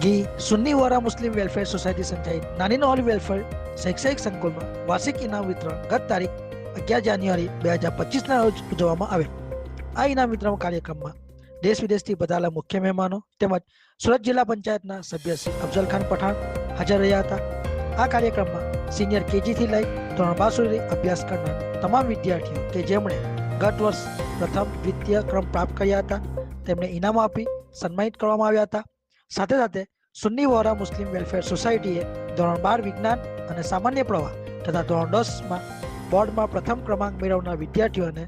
ગી સુન્ની વોરા મુસ્લિમ welfare society સંચાલિત નાની નોલ વેલફેર શૈક્ષણિક સંકુલમાં વાર્ષિક ઇનામ વિતરણ ગત તારીખ 11 જાન્યુઆરી 2025 ના રોજ ઉજવવામાં આવેલ. આ ઇનામ વિતરણ કાર્યક્રમમાં દેશ વિદેશથી પધારેલા મુખ્ય મહેમાનો તેમજ સુરત જિલ્લા પંચાયતના સભ્ય શ્રી અફઝલ ખાન પઠાણ હાજર રહ્યા હતા. આ કાર્યક્રમમાં સિનિયર કેજી થી લઈ ધોરણ 12 સુધી અભ્યાસ કરનાર તમામ વિદ્યાર્થીઓ કે જેમણે ગત વર્ષ પ્રથમ દ્વિતીય ક્રમ પ્રાપ્ત કર્યા હતા તેમને ઇનામો આપી સન્માનિત કરવામાં આવ્યા હતા. સાથે સાથે સુન્ની વોરા મુસ્લિમ વેલફેર સોસાયટીએ ધોરણ 12 વિજ્ઞાન અને સામાન્ય પ્રવાહ તથા ધોરણ 10માં બોર્ડમાં પ્રથમ ક્રમાંક મેળવનાર વિદ્યાર્થીઓને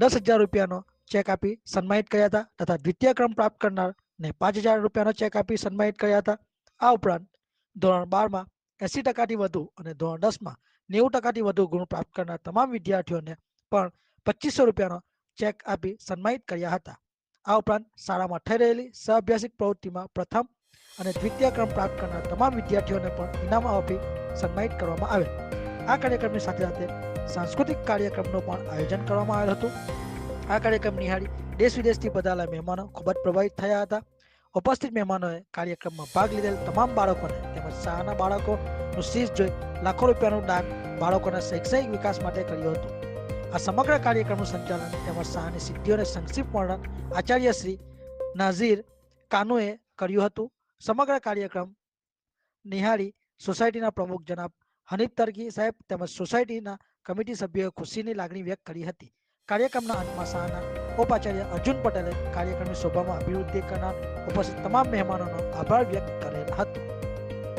10,000 રૂપિયાનો ચેક આપી સન્માનિત કર્યા હતા તથા દ્વિતીય ક્રમ પ્રાપ્ત કરનારને 5,000 રૂપિયાનો ચેક આપી સન્માનિત કર્યા હતા. આ ઉપરાંત ધોરણ 12માં 80% વધુ અને ધોરણ 10માં 90% વધુ ગુણ પ્રાપ્ત કરનાર તમામ વિદ્યાર્થીઓને પણ 2,500 રૂપિયાનો ચેક આપી સન્માનિત કર્યા હતા. આ ઉપરાંત શાળામાં થઈ રહેલી સહઅભ્યાસિક પ્રવૃત્તિમાં પ્રથમ અને દ્વિતીય ક્રમ પ્રાપ્ત કરનાર તમામ વિદ્યાર્થીઓને પણ ઇનામો આપી સન્માનિત કરવામાં આવેલ. આ કાર્યક્રમની સાથે સાથે સાંસ્કૃતિક કાર્યક્રમનું પણ આયોજન કરવામાં આવેલ હતું. આ કાર્યક્રમ નિહાળી દેશ વિદેશથી પધારેલા મહેમાનો ખૂબ જ પ્રભાવિત થયા હતા. ઉપસ્થિત મહેમાનોએ કાર્યક્રમમાં ભાગ લીધેલ તમામ બાળકોને તેમજ શાળાના બાળકોનું શીશ જોઈ લાખો રૂપિયાનું દાન બાળકોના શૈક્ષણિક વિકાસ માટે કર્યું હતું. આ સમગ્ર કાર્યક્રમનું સંચાલન તેમજ શાળાની સિદ્ધિઓને સંક્ષિપ્ત વર્ણન આચાર્ય શ્રી નાઝીર કાનુએ કર્યું હતું. સમગ્ર કાર્યક્રમ નિહાળી સોસાયટીના પ્રમુખ જનાબ હનીફ તરકી સાહેબ તેમજ સોસાયટીના કમિટી સભ્યોએ ખુશીની લાગણી વ્યક્ત કરી હતી. કાર્યક્રમના અંતમાં શાળાના ઉપાચાર્ય અર્જુન પટેલે કાર્યક્રમની શોભામાં અભિવૃદ્ધિ કરનાર ઉપસ્થિત તમામ મહેમાનોનો આભાર વ્યક્ત કરેલ હતો.